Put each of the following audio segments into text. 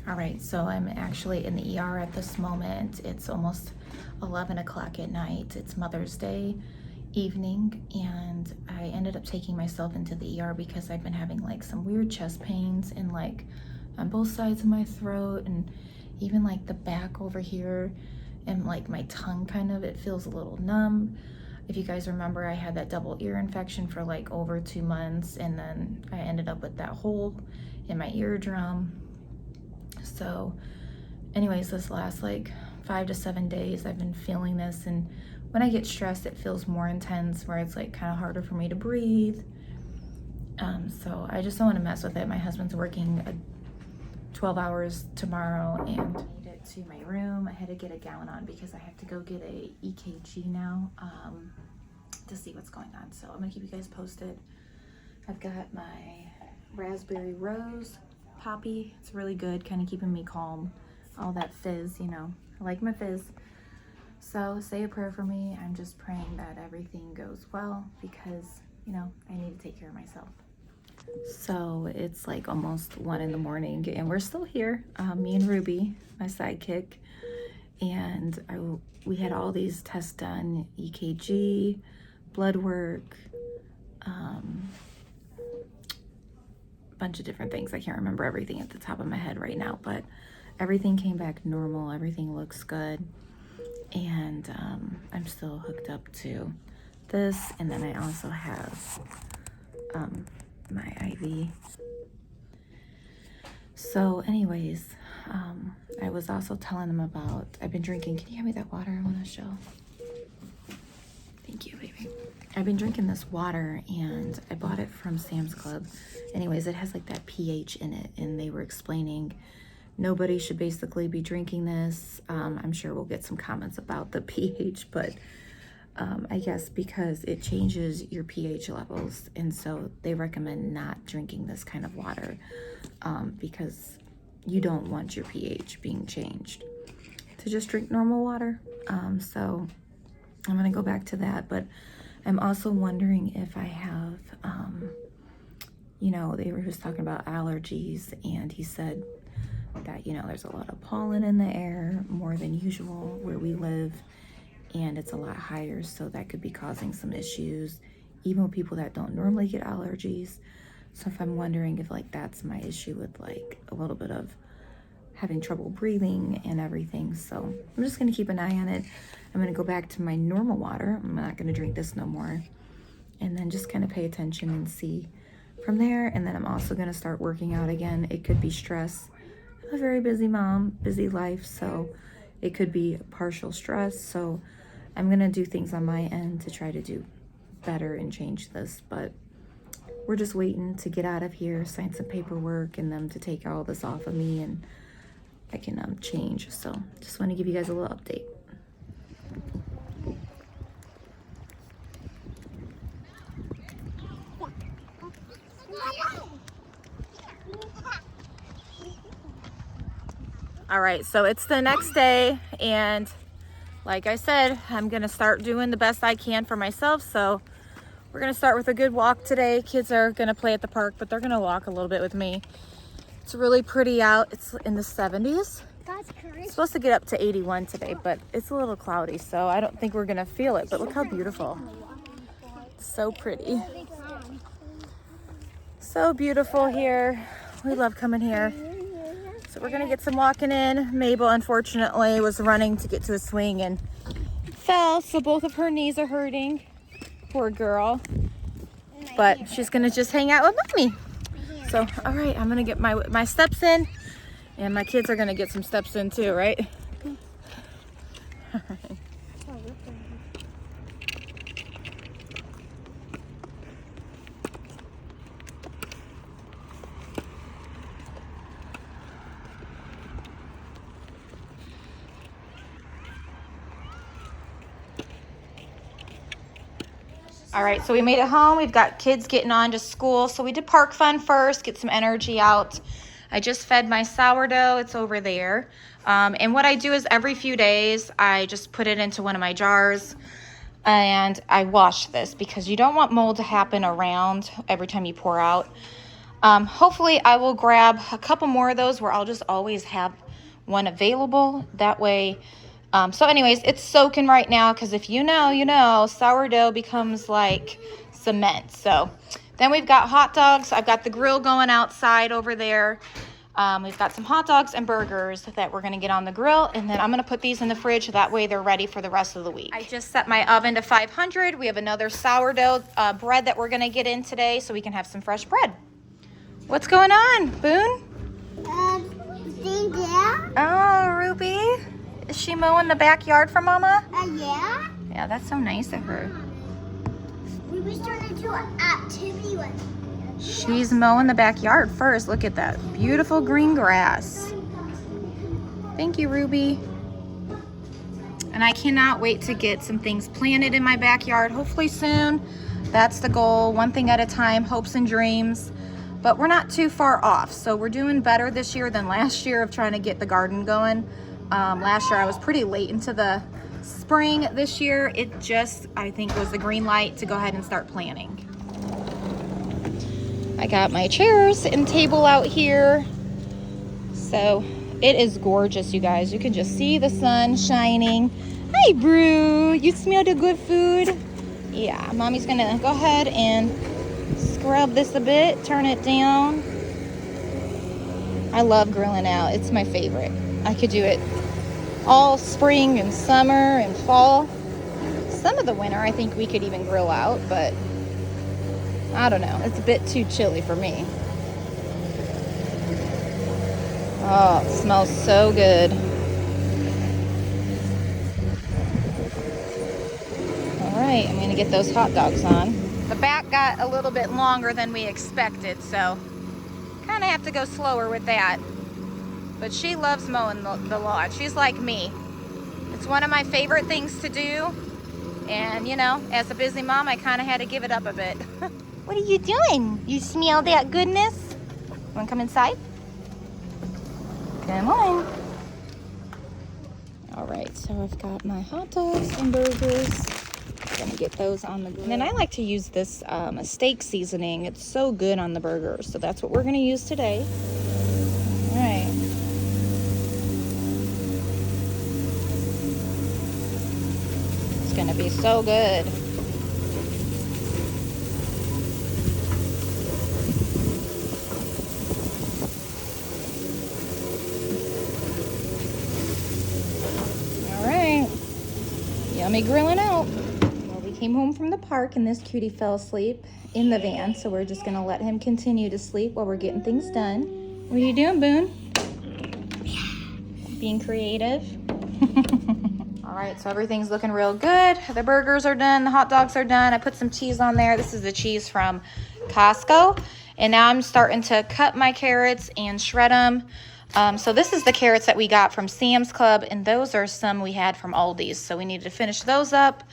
All right, so I'm actually in the ER at this moment. It's almost 11 o'clock at night. It's Mother's Day evening, and I ended up taking myself into the ER because I've been having like some weird chest pains and like on both sides of my throat, and even like the back over here, and like my tongue kind of, it feels a little numb. If you guys remember, I had that double ear infection for like over 2 months, and then I ended up with that hole in my eardrum. So anyways, this last like 5 to 7 days I've been feeling this, and when I get stressed it feels more intense, where it's like kind of harder for me to breathe. So I just don't want to mess with it. My husband's working 12 hours tomorrow, and I made it to my room. I had to get a gown on because I have to go get a EKG now to see what's going on. So I'm gonna keep you guys posted. I've got my raspberry rose poppy. It's really good, kind of keeping me calm. All that fizz, you know, I like my fizz. So say a prayer for me. I'm just praying that everything goes well because, you know, I need to take care of myself. So it's like almost 1 in the morning and we're still here, me and Ruby, my sidekick, and we had all these tests done, EKG, blood work, bunch of different things. I can't remember everything at the top of my head right now, but everything came back normal. Everything looks good, and I'm still hooked up to this, and then I also have my IV. So anyways, I was also telling them about, I've been drinking, can you hand me that water? I want to show. Thank you, baby. I've been drinking this water, and I bought it from Sam's Club. Anyways, it has like that pH in it, and they were explaining nobody should basically be drinking this. I'm sure we'll get some comments about the pH, but I guess because it changes your pH levels, and so they recommend not drinking this kind of water because you don't want your pH being changed. To just drink normal water. So I'm gonna go back to that, but I'm also wondering if I have, you know, they were just talking about allergies, and he said that, you know, there's a lot of pollen in the air, more than usual where we live, and it's a lot higher, so that could be causing some issues, even with people that don't normally get allergies. So if I'm wondering if like that's my issue with like a little bit of having trouble breathing and everything. So I'm just gonna keep an eye on it. I'm gonna go back to my normal water. I'm not gonna drink this no more. And then just kind of pay attention and see from there. And then I'm also gonna start working out again. It could be stress. I'm a very busy mom, busy life, so it could be partial stress. So I'm gonna do things on my end to try to do better and change this, but we're just waiting to get out of here, sign some paperwork, and them to take all this off of me, and I can change. So just want to give you guys a little update. All right, so it's the next day, and like I said, I'm gonna start doing the best I can for myself. So we're gonna start with a good walk today. Kids are gonna play at the park, but they're gonna walk a little bit with me. It's really pretty out. It's in the 70s. It's supposed to get up to 81 today, but it's a little cloudy, so I don't think we're gonna feel it, but look how beautiful. It's so pretty. So beautiful here. We love coming here. So we're gonna get some walking in. Mabel, unfortunately, was running to get to a swing and fell, so both of her knees are hurting. Poor girl. But she's gonna just hang out with mommy. So, all right, I'm gonna get my steps in, and my kids are gonna get some steps in too, right? All right. All right, so we made it home. We've got kids getting on to school. So we did park fun first, get some energy out. I just fed my sourdough, it's over there. And what I do is every few days, I just put it into one of my jars and I wash this because you don't want mold to happen around every time you pour out. Hopefully I will grab a couple more of those where I'll just always have one available. That way, so anyways, it's soaking right now because if you know, sourdough becomes like cement. So then we've got hot dogs. I've got the grill going outside over there. We've got some hot dogs and burgers that we're going to get on the grill, and then I'm going to put these in the fridge. That way they're ready for the rest of the week. I just set my oven to 500. We have another sourdough bread that we're going to get in today so we can have some fresh bread. What's going on, Boone? Oh, Ruby. Is she mowing the backyard for Mama? Yeah. Yeah, that's so nice of her. We started into an activity one. She's mowing the backyard first. Look at that beautiful green grass. Thank you, Ruby. And I cannot wait to get some things planted in my backyard, hopefully soon. That's the goal, one thing at a time, hopes and dreams. But we're not too far off, so we're doing better this year than last year of trying to get the garden going. Last year I was pretty late into the spring. This year it just, I think, was the green light to go ahead and start planting. I got my chairs and table out here. So it is gorgeous, you guys. You can just see the sun shining. Hi, Brew. You smell the good food? Yeah, Mommy's gonna go ahead and scrub this a bit, turn it down. I love grilling out. It's my favorite. I could do it all spring and summer and fall. Some of the winter I think we could even grill out, but I don't know. It's a bit too chilly for me. Oh, it smells so good. All right, I'm gonna get those hot dogs on. The back got a little bit longer than we expected, so kind of have to go slower with that. But she loves mowing the lawn. She's like me. It's one of my favorite things to do. And, you know, as a busy mom, I kind of had to give it up a bit. What are you doing? You smell that goodness? You want to come inside? Come on. All right, so I've got my hot dogs and burgers. I'm gonna get those on the grill. And then I like to use this a steak seasoning. It's so good on the burgers. So that's what we're gonna use today. All right. It's gonna be so good. All right. Yummy grilling out. Well, we came home from the park and this cutie fell asleep in the van. So we're just gonna let him continue to sleep while we're getting things done. What are you doing, Boone? Being creative. All right, so everything's looking real good. The burgers are done, the hot dogs are done. I put some cheese on there. This is the cheese from Costco. And now I'm starting to cut my carrots and shred them. So this is the carrots that we got from Sam's Club, and those are some we had from Aldi's. So we needed to finish those up.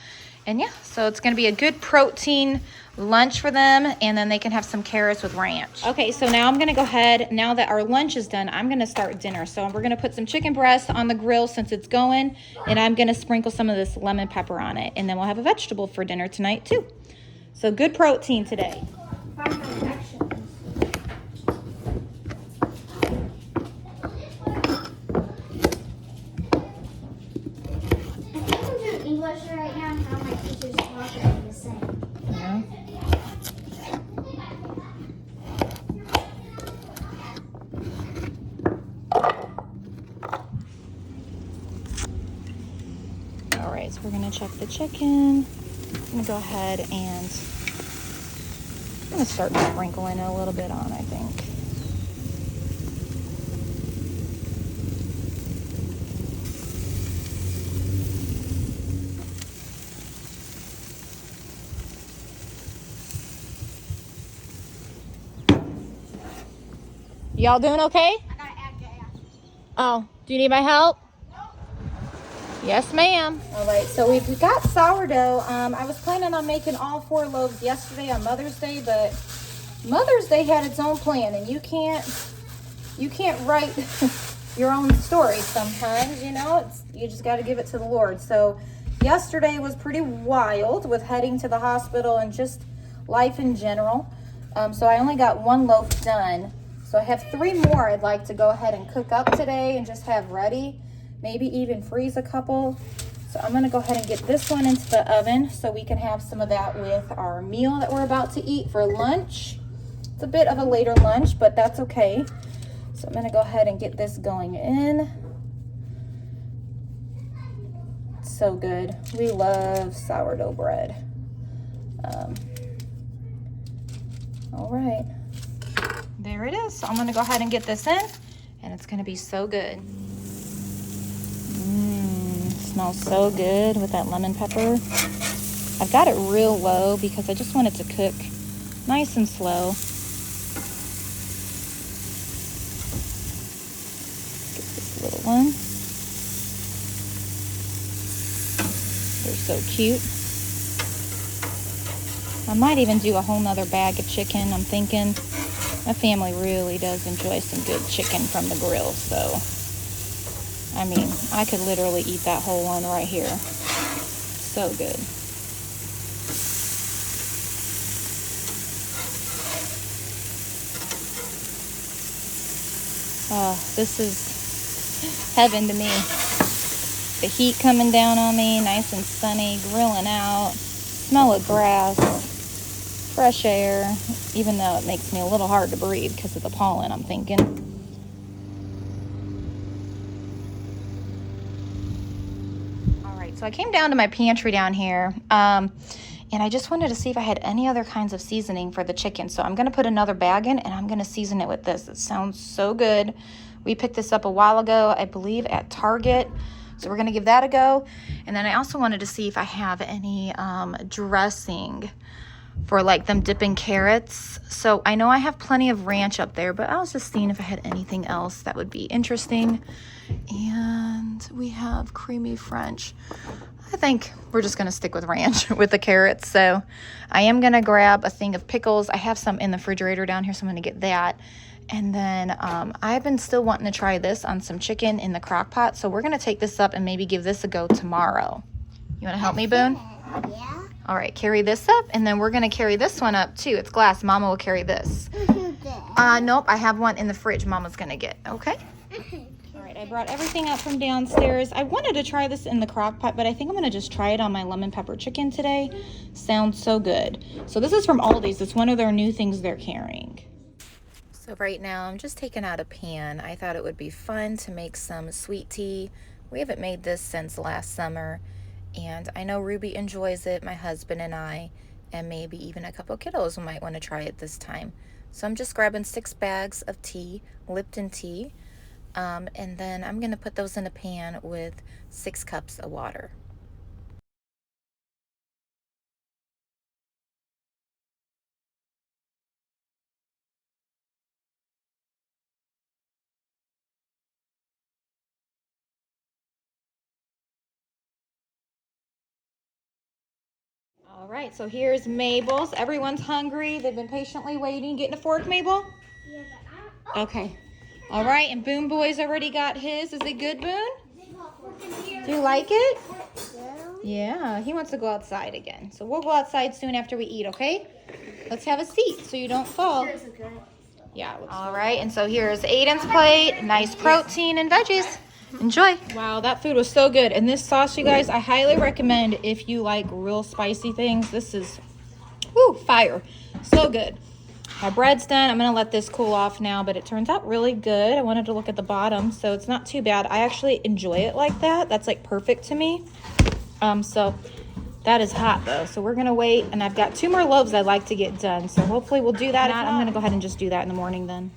And yeah, so it's gonna be a good protein lunch for them, and then they can have some carrots with ranch. Okay, so now I'm gonna go ahead, now that our lunch is done, I'm gonna start dinner. So we're gonna put some chicken breast on the grill since it's going, and I'm gonna sprinkle some of this lemon pepper on it, and then we'll have a vegetable for dinner tonight too. So good protein today. English right now and how my teachers talk are the same. Yeah. All right, so we're gonna check the chicken. I'm gonna go ahead and I'm gonna start sprinkling it a little bit on, I think. Y'all doing okay? I gotta add gas. Oh, do you need my help? No. Yes, ma'am. All right, so we've got sourdough. I was planning on making all 4 loaves yesterday on Mother's Day, but Mother's Day had its own plan, and you can't write your own story sometimes, you know? You just got to give it to the Lord. So yesterday was pretty wild with heading to the hospital and just life in general. So I only got 1 loaf done. So I have 3 more I'd like to go ahead and cook up today and just have ready. Maybe even freeze a couple. So I'm gonna go ahead and get this one into the oven so we can have some of that with our meal that we're about to eat for lunch. It's a bit of a later lunch, but that's okay. So I'm gonna go ahead and get this going in. It's so good. We love sourdough bread. All right. There it is. So I'm gonna go ahead and get this in, and it's gonna be so good. Smells so good with that lemon pepper. I've got it real low because I just want it to cook nice and slow. Get this little one. They're so cute. I might even do a whole nother bag of chicken. I'm thinking my family really does enjoy some good chicken from the grill, so I mean, I could literally eat that whole one right here. So good. Oh, this is heaven to me. The heat coming down on me, nice and sunny, grilling out, smell of grass, fresh air, even though it makes me a little hard to breathe because of the pollen, I'm thinking. All right, so I came down to my pantry down here, and I just wanted to see if I had any other kinds of seasoning for the chicken. So I'm gonna put another bag in and I'm gonna season it with this. It sounds so good. We picked this up a while ago, I believe at Target. So we're gonna give that a go. And then I also wanted to see if I have any dressing for like them dipping carrots. So I know I have plenty of ranch up there, but I was just seeing if I had anything else that would be interesting. And we have creamy French. I think we're just gonna stick with ranch with the carrots. So I am gonna grab a thing of pickles. I have some in the refrigerator down here, so I'm gonna get that. And then I've been still wanting to try this on some chicken in the crock pot. So we're gonna take this up and maybe give this a go tomorrow. You wanna help me, Boone? Yeah. All right, carry this up, and then we're gonna carry this one up too. It's glass. Mama will carry this. Nope, I have one in the fridge Mama's gonna get, okay? All right, I brought everything up from downstairs. I wanted to try this in the crock pot, but I think I'm gonna just try it on my lemon pepper chicken today. Sounds so good. So this is from Aldi's. It's one of their new things they're carrying. So right now I'm just taking out a pan. I thought it would be fun to make some sweet tea. We haven't made this since last summer, and I know Ruby enjoys it, my husband and I, and maybe even a couple kiddos might want to try it this time. So I'm just grabbing 6 bags of tea, Lipton tea, and then I'm going to put those in a pan with 6 cups of water. All right, so here's Mabel's. Everyone's hungry. They've been patiently waiting. Getting a fork, Mabel? Yeah, but Okay. All right, and Boone Boy's already got his. Is it good, Boone? Do you like it? Yeah, he wants to go outside again. So we'll go outside soon after we eat, okay? Let's have a seat so you don't fall. Yeah. All right, and so here's Aiden's plate. Nice protein and veggies. Enjoy. Wow, that food was so good. And this sauce, you guys, I highly recommend if you like real spicy things. This is, whoo, fire. So good. My bread's done. I'm gonna let this cool off now, but it turns out really good. I wanted to look at the bottom, so it's not too bad. I actually enjoy it like that. That's like perfect to me. So that is hot though. So we're gonna wait, and I've got 2 more loaves I'd like to get done. So hopefully we'll do that. If not, I'm gonna go ahead and just do that in the morning then.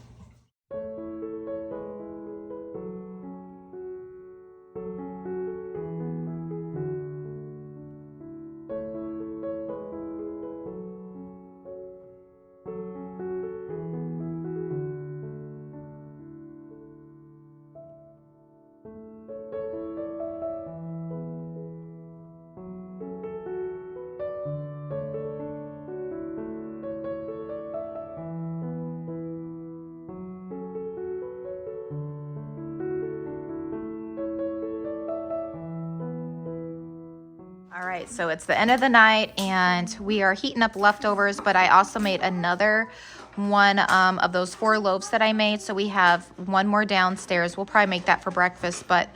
All right, so it's the end of the night and we are heating up leftovers, but I also made another one of those 4 loaves that I made. So we have one more downstairs. We'll probably make that for breakfast, but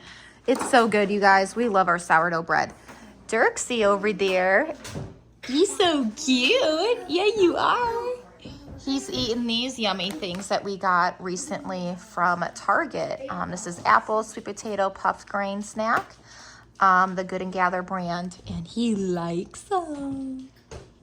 it's so good, you guys. We love our sourdough bread. Dirksy over there. He's so cute. Yeah, you are. He's eating these yummy things that we got recently from Target. This is apple, sweet potato, puffed grain snack. The Good and Gather brand, and he likes them.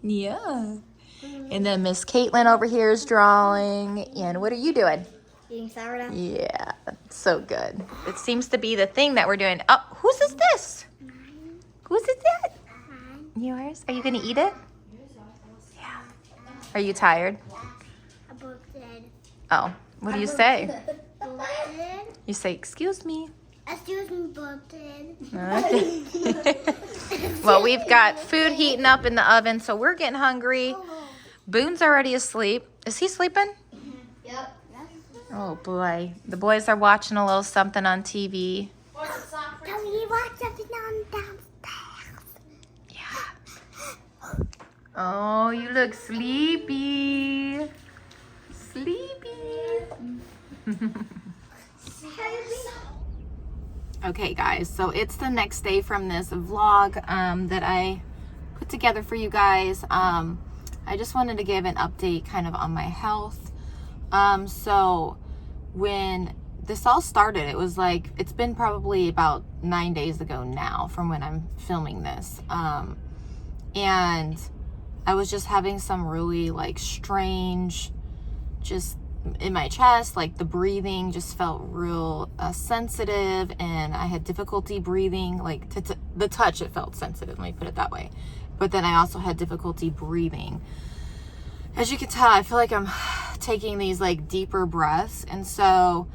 Yeah. And then Miss Caitlin over here is drawing. And what are you doing? Eating sourdough. Yeah, so good. It seems to be the thing that we're doing. Oh, whose is this? Mine. Whose is that? Mine. Yours? Are you gonna eat it? Yeah. Are you tired? I booked it. Oh, what do you say? Booked it. You say, excuse me. Excuse me, booked it. Okay. Well, we've got food heating up in the oven, so we're getting hungry. Boone's already asleep. Is he sleeping? Yep. Oh boy. The boys are watching a little something on TV. Can we watch something on downstairs? Yeah. Oh, you look sleepy. Sleepy. Okay, guys, so it's the next day from this vlog that I put together for you guys. I just wanted to give an update kind of on my health. So when this all started, it was like, it's been probably about 9 days ago now from when I'm filming this. And I was just having some really like strange, just in my chest, like the breathing just felt real sensitive, and I had difficulty breathing, like the touch, it felt sensitive, let me put it that way. But then I also had difficulty breathing. As you can tell, I feel like I'm taking these like deeper breaths. And so,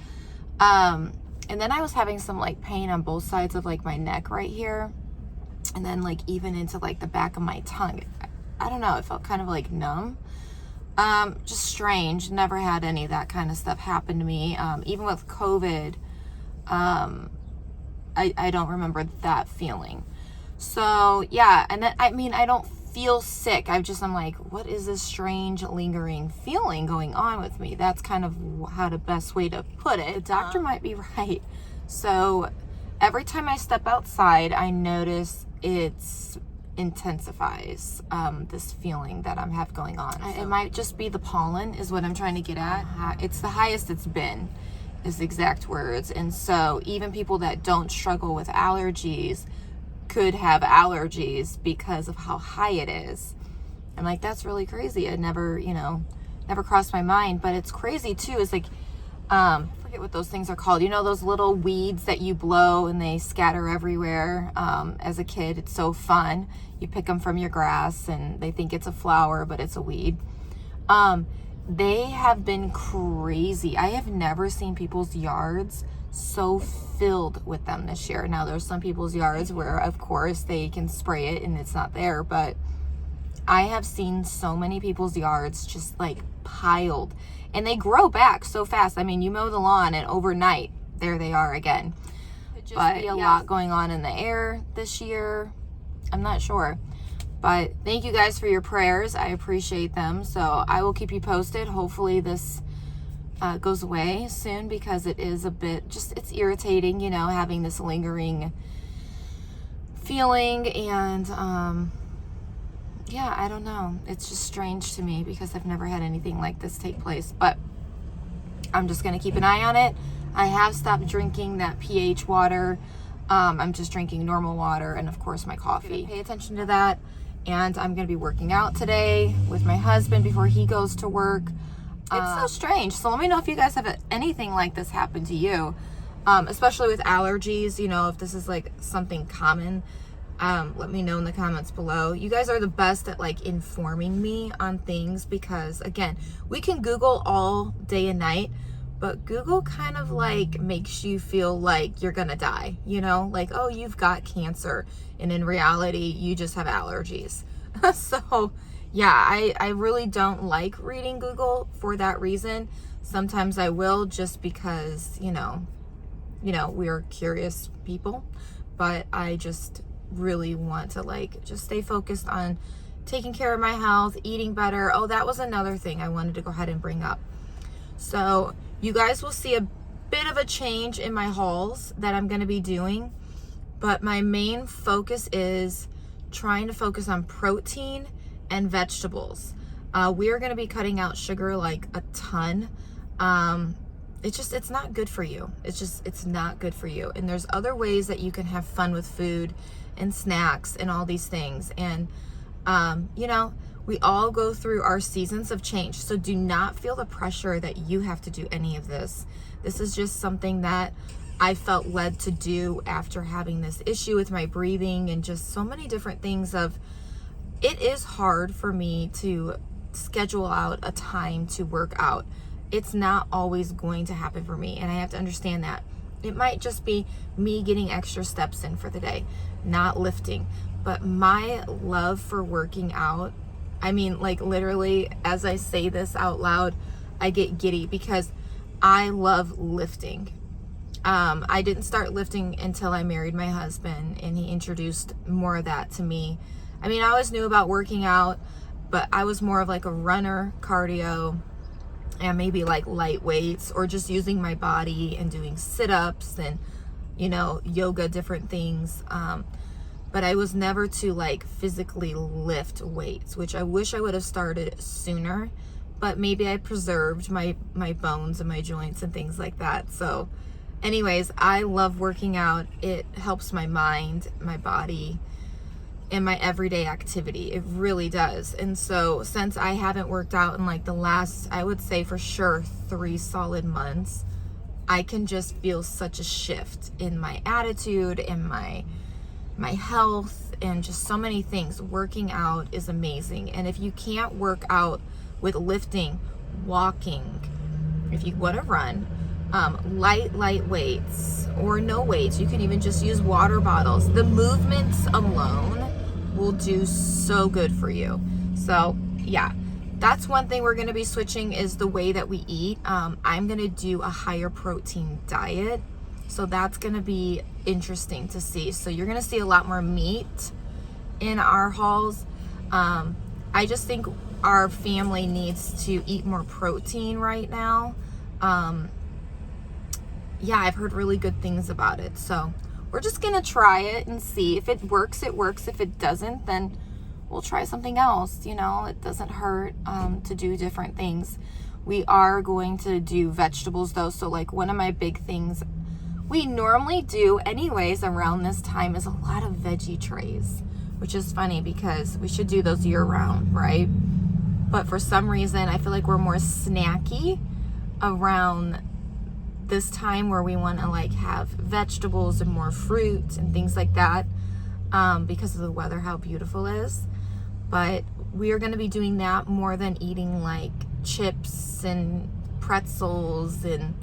and then I was having some like pain on both sides of like my neck right here. And then like even into like the back of my tongue. I don't know, it felt kind of like numb. Just strange. Never had any of that kind of stuff happen to me. Even with COVID, I don't remember that feeling. So yeah, and then, I mean, I don't feel sick. I'm like, what is this strange lingering feeling going on with me? That's kind of how the best way to put it. The doctor might be right. So every time I step outside, I notice it's intensifies this feeling that I'm have going on. It might just be the pollen is what I'm trying to get at. It's the highest it's been, is the exact words. And so even people that don't struggle with allergies could have allergies because of how high it is. I'm like, that's really crazy. It never crossed my mind. But it's crazy too, is like, I forget what those things are called. You know, those little weeds that you blow and they scatter everywhere. As a kid, it's so fun. You pick them from your grass and they think it's a flower, but it's a weed. They have been crazy. I have never seen people's yards so filled with them this year. Now, there's some people's yards where, of course, they can spray it and it's not there, but I have seen so many people's yards just like piled, and they grow back so fast. I mean, you mow the lawn and overnight, there they are again. But be a lot going on in the air this year. I'm not sure. But thank you guys for your prayers. I appreciate them. So I will keep you posted. Hopefully this goes away soon, because it is a bit it's irritating, having this lingering feeling. And yeah, I don't know. It's just strange to me because I've never had anything like this take place. But I'm just going to keep an eye on it. I have stopped drinking that pH water. I'm just drinking normal water and, of course, my coffee. Pay attention to that. And I'm going to be working out today with my husband before he goes to work. It's so strange. So let me know if you guys have anything like this happen to you, especially with allergies. If this is like something common, let me know in the comments below. You guys are the best at like informing me on things, because again, we can Google all day and night, but Google kind of like makes you feel like you're gonna die, like, oh, you've got cancer, and in reality you just have allergies. So yeah, I really don't like reading Google for that reason. Sometimes I will, just because we're curious people, but I just really want to like just stay focused on taking care of my health, eating better. Oh, that was another thing I wanted to go ahead and bring up. So you guys will see a bit of a change in my hauls that I'm going to be doing, but my main focus is trying to focus on protein and vegetables. We are going to be cutting out sugar like a ton. It's not good for you. It's not good for you. And there's other ways that you can have fun with food and snacks and all these things. And, you know, we all go through our seasons of change. So do not feel the pressure that you have to do any of this. This is just something that I felt led to do after having this issue with my breathing and just so many different things of, it is hard for me to schedule out a time to work out. It's not always going to happen for me, and I have to understand that. It might just be me getting extra steps in for the day, not lifting. But my love for working out, I mean, like literally, as I say this out loud, I get giddy because I love lifting. I didn't start lifting until I married my husband, and he introduced more of that to me. I mean, I always knew about working out, but I was more of like a runner, cardio, and maybe like light weights, or just using my body and doing sit-ups and, you know, yoga, different things. But I was never to like physically lift weights, which I wish I would have started sooner, but maybe I preserved my bones and my joints and things like that. So anyways, I love working out. It helps my mind, my body, and my everyday activity. It really does. And so since I haven't worked out in like the last, I would say for sure 3 solid months, I can just feel such a shift in my attitude and my health and just so many things. Working out is amazing. And if you can't work out with lifting, walking, if you want to run, light weights or no weights, you can even just use water bottles. The movements alone will do so good for you. So yeah, that's one thing we're going to be switching is the way that we eat. I'm going to do a higher protein diet. So that's going to be interesting to see. So you're going to see a lot more meat in our hauls. I just think our family needs to eat more protein right now. Yeah, I've heard really good things about it. So we're just going to try it and see. If it works, it works. If it doesn't, then we'll try something else. You know, it doesn't hurt to do different things. We are going to do vegetables though. So like one of my big things we normally do anyways around this time is a lot of veggie trays, which is funny because we should do those year round, right? But for some reason, I feel like we're more snacky around this time where we want to like have vegetables and more fruit and things like that, because of the weather, how beautiful it is. But we are going to be doing that more than eating like chips and pretzels and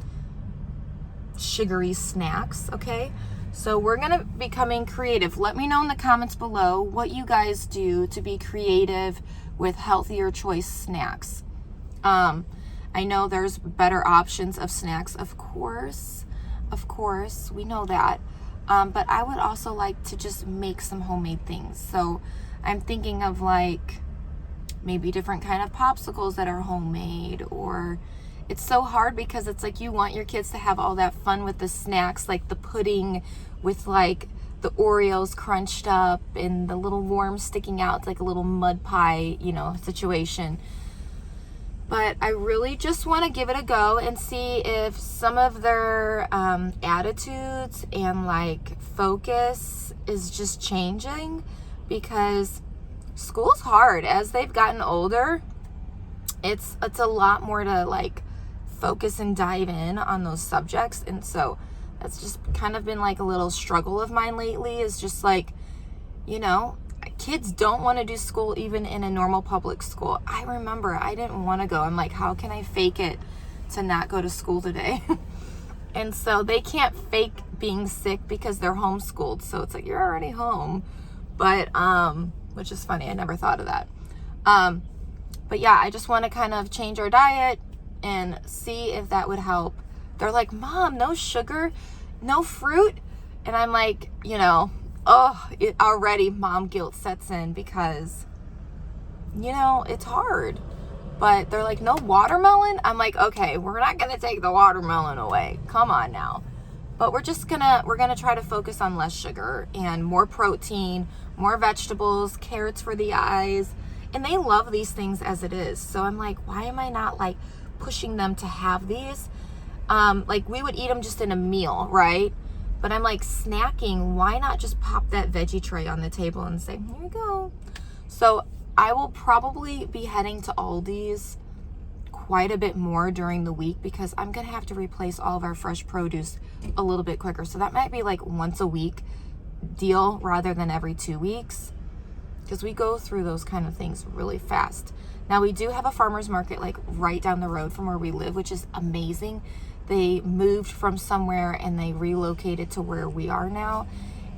sugary snacks. Okay, so we're going to be becoming creative. Let me know in the comments below what you guys do to be creative with healthier choice snacks. I know there's better options of snacks, of course, we know that. But I would also like to just make some homemade things. So I'm thinking of like maybe different kind of popsicles that are homemade, or it's so hard because it's like you want your kids to have all that fun with the snacks, like the pudding with like the Oreos crunched up and the little worms sticking out. It's like a little mud pie, you know, situation. But I really just want to give it a go and see if some of their attitudes and like focus is just changing, because school's hard. As they've gotten older, it's a lot more to like focus and dive in on those subjects. And so that's just kind of been like a little struggle of mine lately, is just like, you know, kids don't want to do school even in a normal public school. I remember I didn't want to go. I'm like, how can I fake it to not go to school today? And so they can't fake being sick because they're homeschooled. So it's like, you're already home. But which is funny, I never thought of that. But yeah, I just want to kind of change our diet and see if that would help. They're like, Mom, no sugar, no fruit. And I'm like, you know, oh, already mom guilt sets in because, you know, it's hard. But they're like, no watermelon? I'm like, okay, we're not going to take the watermelon away. Come on now. But we're going to try to focus on less sugar and more protein, more vegetables, carrots for the eyes. And they love these things as it is. So I'm like, why am I not like pushing them to have these? Like we would eat them just in a meal, right? But I'm like, snacking, why not just pop that veggie tray on the table and say, here you go. So I will probably be heading to Aldi's quite a bit more during the week because I'm going to have to replace all of our fresh produce a little bit quicker. So that might be like once a week deal rather than every 2 weeks because we go through those kind of things really fast. Now we do have a farmer's market like right down the road from where we live, which is amazing. They moved from somewhere and they relocated to where we are now,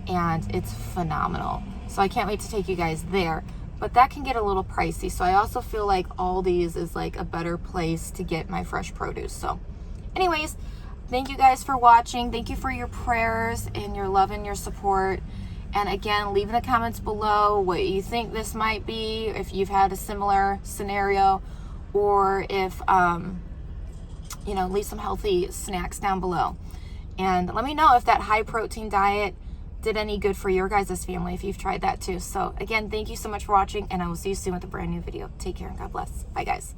and it's phenomenal. So I can't wait to take you guys there, but that can get a little pricey. So I also feel like Aldi's is like a better place to get my fresh produce. So anyways, thank you guys for watching. Thank you for your prayers and your love and your support. And again, leave in the comments below what you think this might be, if you've had a similar scenario, or if, you know, leave some healthy snacks down below. And let me know if that high protein diet did any good for your guys' family, if you've tried that too. So again, thank you so much for watching, and I will see you soon with a brand new video. Take care and God bless. Bye guys.